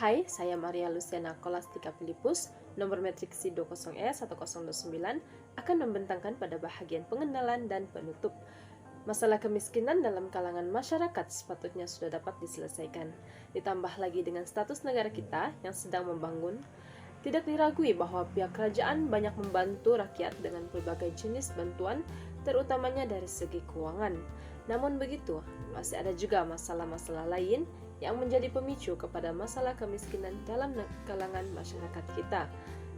Hai, saya Maria Luciana Kolastika Filipus, nomor metrik C20E1029 akan membentangkan pada bahagian pengenalan dan penutup. Masalah kemiskinan dalam kalangan masyarakat sepatutnya sudah dapat diselesaikan. Ditambah lagi dengan status negara kita yang sedang membangun, tidak diragui bahwa pihak kerajaan banyak membantu rakyat dengan berbagai jenis bantuan, terutamanya dari segi keuangan. Namun begitu, masih ada juga masalah-masalah lain yang menjadi pemicu kepada masalah kemiskinan dalam kalangan masyarakat kita.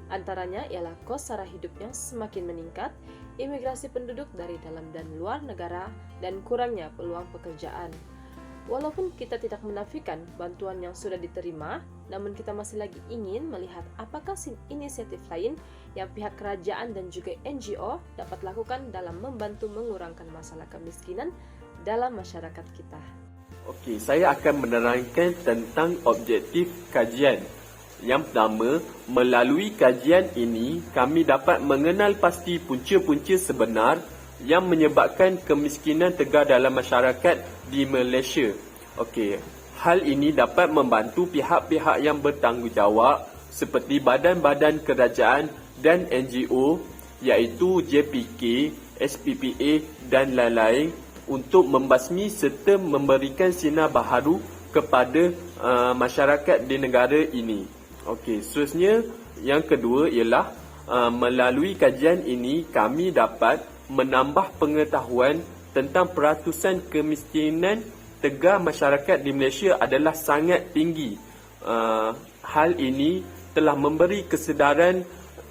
Antaranya ialah kos sara hidup yang semakin meningkat, imigrasi penduduk dari dalam dan luar negara, dan kurangnya peluang pekerjaan. Walaupun kita tidak menafikan bantuan yang sudah diterima, namun kita masih lagi ingin melihat apakah inisiatif lain yang pihak kerajaan dan juga NGO dapat lakukan dalam membantu mengurangkan masalah kemiskinan dalam masyarakat kita. Okey, saya akan menerangkan tentang objektif kajian. Yang pertama, melalui kajian ini, kami dapat mengenal pasti punca-punca sebenar yang menyebabkan kemiskinan tegar dalam masyarakat di Malaysia. Okey, hal ini dapat membantu pihak-pihak yang bertanggungjawab seperti badan-badan kerajaan dan NGO iaitu JPK, SPPA dan lain-lain untuk membasmi serta memberikan sinar baharu kepada masyarakat di negara ini. Okey, seterusnya yang kedua ialah melalui kajian ini kami dapat menambah pengetahuan tentang peratusan kemiskinan tegar masyarakat di Malaysia adalah sangat tinggi. Hal ini telah memberi kesedaran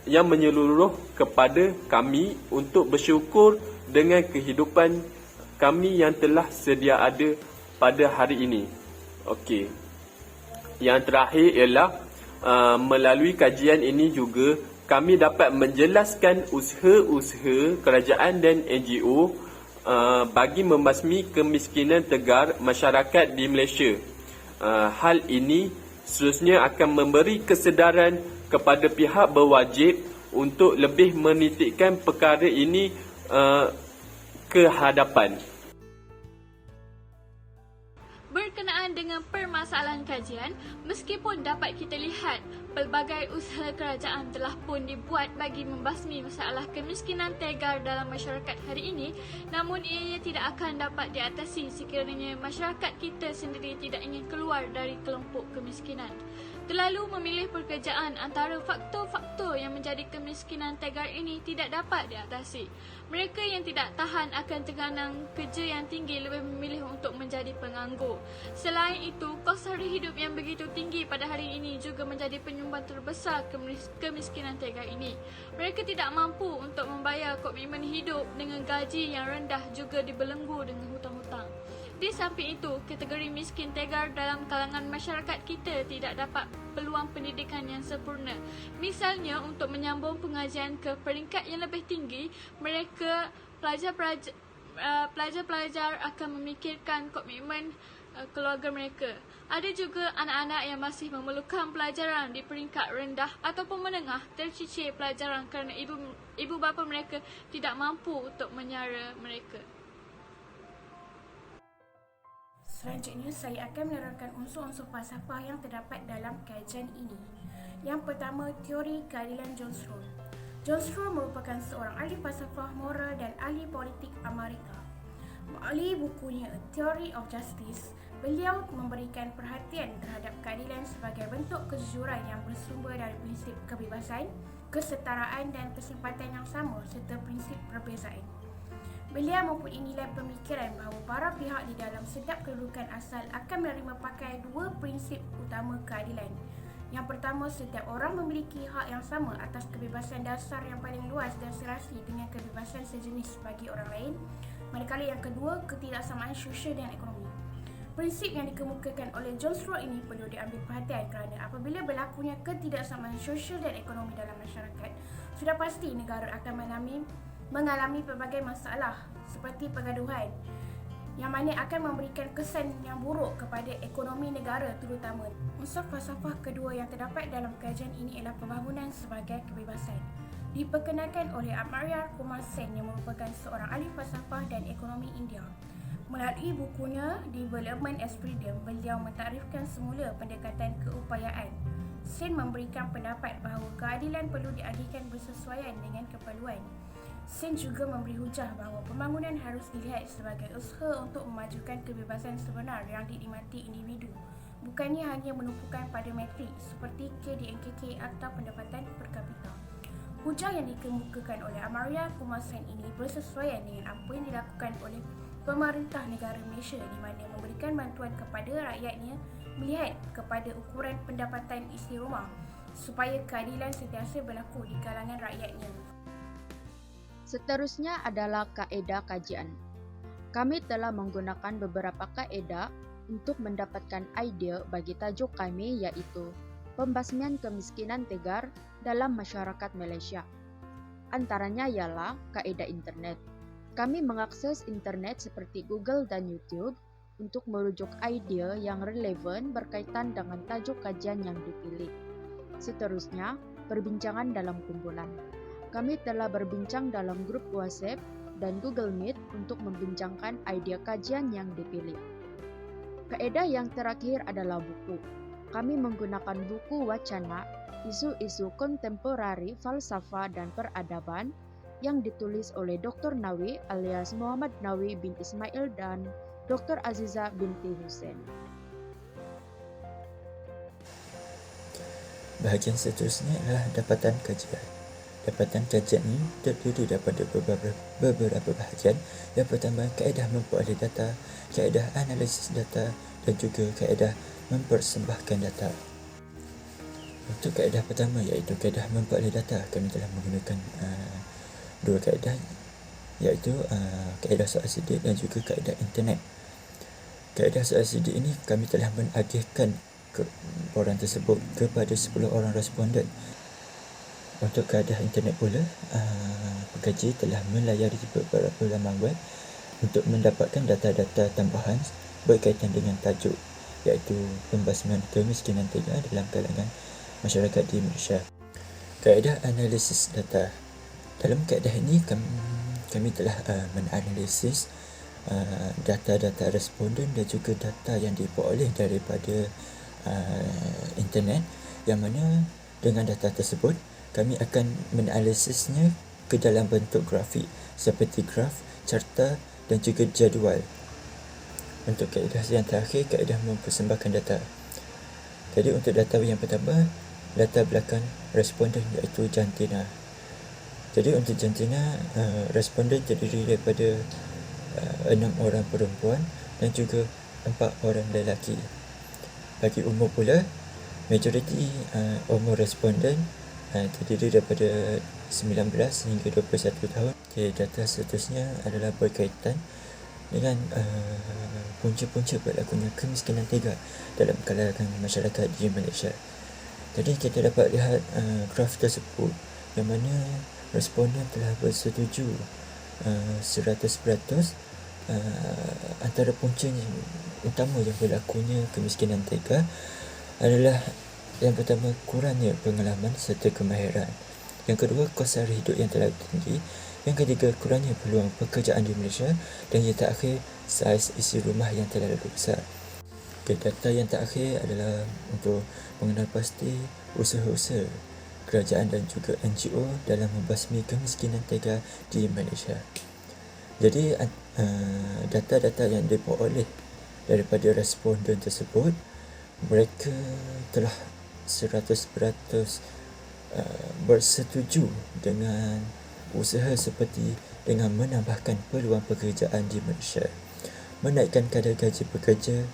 yang menyeluruh kepada kami untuk bersyukur dengan kehidupan kami yang telah sedia ada pada hari ini. Okey. Yang terakhir ialah melalui kajian ini juga kami dapat menjelaskan usaha-usaha kerajaan dan NGO bagi membasmi kemiskinan tegar masyarakat di Malaysia. Hal ini seterusnya akan memberi kesedaran kepada pihak berwajib untuk lebih menitikkan perkara ini ke hadapan. Berkenaan dengan permasalahan kajian, meskipun dapat kita lihat pelbagai usaha kerajaan telah pun dibuat bagi membasmi masalah kemiskinan tegar dalam masyarakat hari ini, namun ianya tidak akan dapat diatasi sekiranya masyarakat kita sendiri tidak ingin keluar dari kelompok kemiskinan. Terlalu memilih pekerjaan antara faktor-faktor yang menjadi kemiskinan tegar ini tidak dapat diatasi. Mereka yang tidak tahan akan tekanan kerja yang tinggi lebih memilih untuk menjadi penganggur. Selain itu, kos sara hidup yang begitu tinggi pada hari ini juga menjadi penyumbang terbesar kemiskinan tegar ini. Mereka tidak mampu untuk membayar komitmen hidup dengan gaji yang rendah juga dibelenggu dengan hutang-hutang. Di samping itu, kategori miskin tegar dalam kalangan masyarakat kita tidak dapat peluang pendidikan yang sempurna. Misalnya, untuk menyambung pengajian ke peringkat yang lebih tinggi, mereka pelajar-pelajar akan memikirkan komitmen keluarga mereka. Ada juga anak-anak yang masih memerlukan pelajaran di peringkat rendah ataupun menengah tercicir pelajaran kerana ibu bapa mereka tidak mampu untuk menyara mereka. Selanjutnya, saya akan menerangkan unsur-unsur falsafah yang terdapat dalam kajian ini. Yang pertama, teori keadilan John Rawls. John Rawls merupakan seorang ahli falsafah moral dan ahli politik Amerika. Melalui bukunya A Theory of Justice, beliau memberikan perhatian terhadap keadilan sebagai bentuk kejujuran yang bersumber dari prinsip kebebasan, kesetaraan dan kesempatan yang sama serta prinsip perbezaan. Beliau mempunyai nilai pemikiran bahawa para pihak di dalam setiap kedudukan asal akan menerima pakai dua prinsip utama keadilan. Yang pertama, setiap orang memiliki hak yang sama atas kebebasan dasar yang paling luas dan serasi dengan kebebasan sejenis bagi orang lain. Manakala yang kedua, ketidaksamaan sosial dan ekonomi. Prinsip yang dikemukakan oleh John Rawls ini perlu diambil perhatian kerana apabila berlakunya ketidaksamaan sosial dan ekonomi dalam masyarakat, sudah pasti negara akan mengalami pelbagai masalah seperti pergaduhan yang mana akan memberikan kesan yang buruk kepada ekonomi negara terutama. Unsur falsafah kedua yang terdapat dalam kajian ini ialah pembangunan sebagai kebebasan. Diperkenalkan oleh Amartya Kumar Sen yang merupakan seorang ahli falsafah dan ekonomi India. Melalui bukunya Development as Freedom, beliau mentarifkan semula pendekatan keupayaan. Sen memberikan pendapat bahawa keadilan perlu diagihkan bersesuaian dengan keperluan. Sen juga memberi hujah bahawa pembangunan harus dilihat sebagai usaha untuk memajukan kebebasan sebenar yang dinikmati individu, bukannya hanya menumpukan pada metrik seperti KDNKK atau pendapatan per kapita. Hujah yang dikemukakan oleh Amaria Kumasan ini bersesuaian dengan apa yang dilakukan oleh pemerintah negara Malaysia di mana memberikan bantuan kepada rakyatnya melihat kepada ukuran pendapatan isi rumah supaya keadilan sentiasa berlaku di kalangan rakyatnya. Seterusnya adalah kaedah kajian. Kami telah menggunakan beberapa kaedah untuk mendapatkan idea bagi tajuk kami, iaitu pembasmian kemiskinan tegar dalam masyarakat Malaysia. Antaranya ialah kaedah internet. Kami mengakses internet seperti Google dan YouTube untuk merujuk idea yang relevan berkaitan dengan tajuk kajian yang dipilih. Seterusnya, perbincangan dalam kumpulan. Kami telah berbincang dalam grup WhatsApp dan Google Meet untuk membincangkan idea kajian yang dipilih. Kaedah yang terakhir adalah buku. Kami menggunakan buku wacana, isu-isu kontemporari falsafah dan peradaban yang ditulis oleh Dr. Nawi alias Muhammad Nawi bin Ismail dan Dr. Aziza binti Hussein. Bahagian seterusnya adalah dapatan kajian. Dapatan kajian ini terdiri daripada beberapa bahagian. Yang pertama, kaedah memperoleh data, kaedah analisis data dan juga kaedah mempersembahkan data. Untuk kaedah pertama iaitu kaedah memperoleh data, kami telah menggunakan dua kaedah iaitu kaedah soal sidik dan juga kaedah internet. Kaedah soal sidik ini kami telah menagihkan orang tersebut kepada 10 orang responden. Untuk kaedah internet pula, pengkaji telah melayari beberapa laman web untuk mendapatkan data-data tambahan berkaitan dengan tajuk iaitu pembasmian kemiskinan tegar dalam kalangan masyarakat di Malaysia. Kaedah analisis data. Dalam kaedah ini kami telah menganalisis data-data responden dan juga data yang diperoleh daripada internet, yang mana dengan data tersebut kami akan menanalisisnya ke dalam bentuk grafik seperti graf, carta dan juga jadual. Untuk kaedah yang terakhir, kaedah mempersembahkan data. Jadi untuk data yang pertama, latar belakang responden iaitu jantina. Jadi untuk jantina, responden terdiri daripada 6 orang perempuan dan juga 4 orang lelaki. Bagi umur pula, majoriti umur responden terdiri daripada 19 hingga 21 tahun. Okay, data seterusnya adalah berkaitan dengan punca-punca berlakunya kemiskinan tegar dalam kalangan masyarakat di Malaysia. Jadi kita dapat lihat graf tersebut yang mana responden telah bersetuju 100% antara punca utama yang berlakunya kemiskinan tegar adalah yang pertama, kurangnya pengalaman serta kemahiran. Yang kedua, kos sara hidup yang terlalu tinggi. Yang ketiga, kurangnya peluang pekerjaan di Malaysia. Dan yang terakhir, saiz isi rumah yang terlalu besar. Okay, data yang terakhir adalah untuk mengenal pasti usaha-usaha kerajaan dan juga NGO dalam membasmi kemiskinan tegar di Malaysia. Jadi data-data yang diperoleh daripada responden tersebut, mereka telah 100% bersetuju dengan usaha seperti dengan menambahkan peluang pekerjaan di Malaysia, menaikkan kadar gaji pekerja,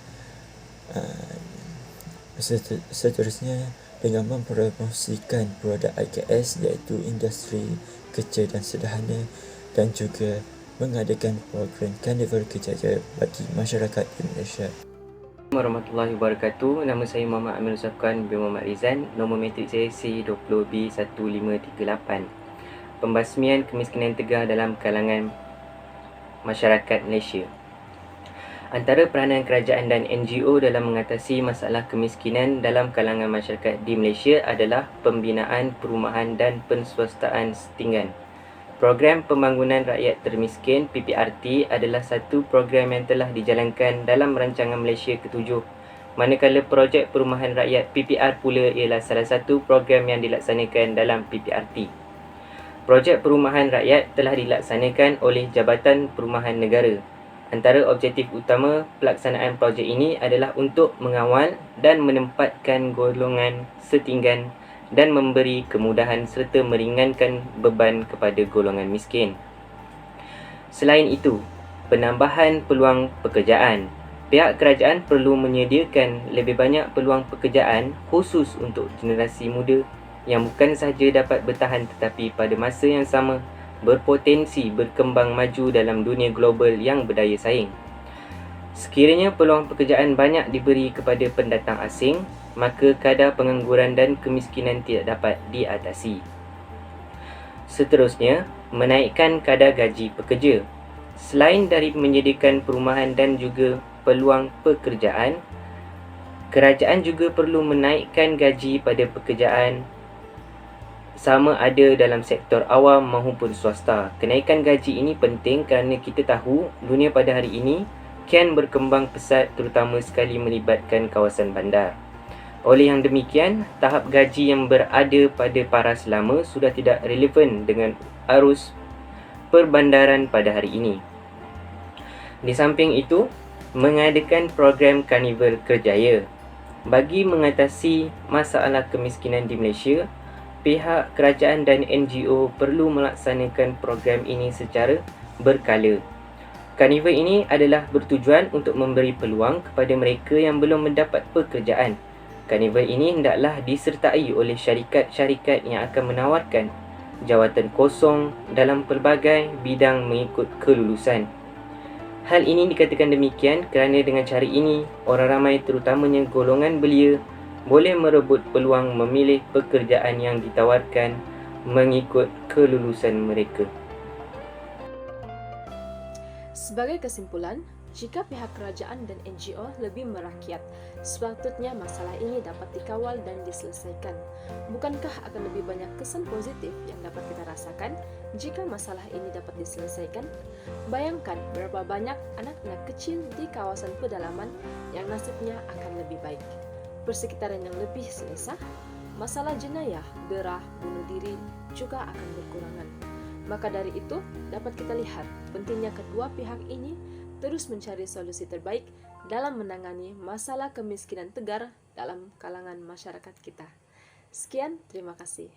seterusnya dengan mempromosikan produk IKS iaitu industri kecil dan sederhana, dan juga mengadakan program Karnival Kerjaya bagi masyarakat di Malaysia. Warahmatullahi wabarakatuh. Nama saya Muhammad Amir Usafkan bin Muhammad Rizan. Nombor metrik saya C20B1538. Pembasmian kemiskinan tegar dalam kalangan masyarakat Malaysia. Antara peranan kerajaan dan NGO dalam mengatasi masalah kemiskinan dalam kalangan masyarakat di Malaysia adalah pembinaan perumahan dan penswastaan setinggan, Program Pembangunan Rakyat Termiskin PPRT adalah satu program yang telah dijalankan dalam Rancangan Malaysia ke-7, manakala Projek Perumahan Rakyat PPR pula ialah salah satu program yang dilaksanakan dalam PPRT. Projek Perumahan Rakyat telah dilaksanakan oleh Jabatan Perumahan Negara. Antara objektif utama pelaksanaan projek ini adalah untuk mengawal dan menempatkan golongan setinggan dan memberi kemudahan serta meringankan beban kepada golongan miskin. Selain itu, penambahan peluang pekerjaan. Pihak kerajaan perlu menyediakan lebih banyak peluang pekerjaan khusus untuk generasi muda yang bukan sahaja dapat bertahan tetapi pada masa yang sama berpotensi berkembang maju dalam dunia global yang berdaya saing. Sekiranya peluang pekerjaan banyak diberi kepada pendatang asing, maka kadar pengangguran dan kemiskinan tidak dapat diatasi. Seterusnya, menaikkan kadar gaji pekerja. Selain dari menyediakan perumahan dan juga peluang pekerjaan, kerajaan juga perlu menaikkan gaji pada pekerjaan sama ada dalam sektor awam maupun swasta. Kenaikan gaji ini penting kerana kita tahu dunia pada hari ini kian berkembang pesat, terutama sekali melibatkan kawasan bandar. Oleh yang demikian, tahap gaji yang berada pada paras lama sudah tidak relevan dengan arus perbandaran pada hari ini. Di samping itu, mengadakan program Karnival Kerjaya. Bagi mengatasi masalah kemiskinan di Malaysia, pihak kerajaan dan NGO perlu melaksanakan program ini secara berkala. Karnival ini adalah bertujuan untuk memberi peluang kepada mereka yang belum mendapat pekerjaan. Karnival ini hendaklah disertai oleh syarikat-syarikat yang akan menawarkan jawatan kosong dalam pelbagai bidang mengikut kelulusan. Hal ini dikatakan demikian kerana dengan cara ini, orang ramai terutamanya golongan belia boleh merebut peluang memilih pekerjaan yang ditawarkan mengikut kelulusan mereka. Sebagai kesimpulan, jika pihak kerajaan dan NGO lebih merakyat, sepatutnya masalah ini dapat dikawal dan diselesaikan. Bukankah akan lebih banyak kesan positif yang dapat kita rasakan jika masalah ini dapat diselesaikan? Bayangkan berapa banyak anak-anak kecil di kawasan pedalaman yang nasibnya akan lebih baik. Persekitaran yang lebih selesa, masalah jenayah, berah, bunuh diri juga akan berkurangan. Maka dari itu, dapat kita lihat pentingnya kedua pihak ini terus mencari solusi terbaik dalam menangani masalah kemiskinan tegar dalam kalangan masyarakat kita. Sekian, terima kasih.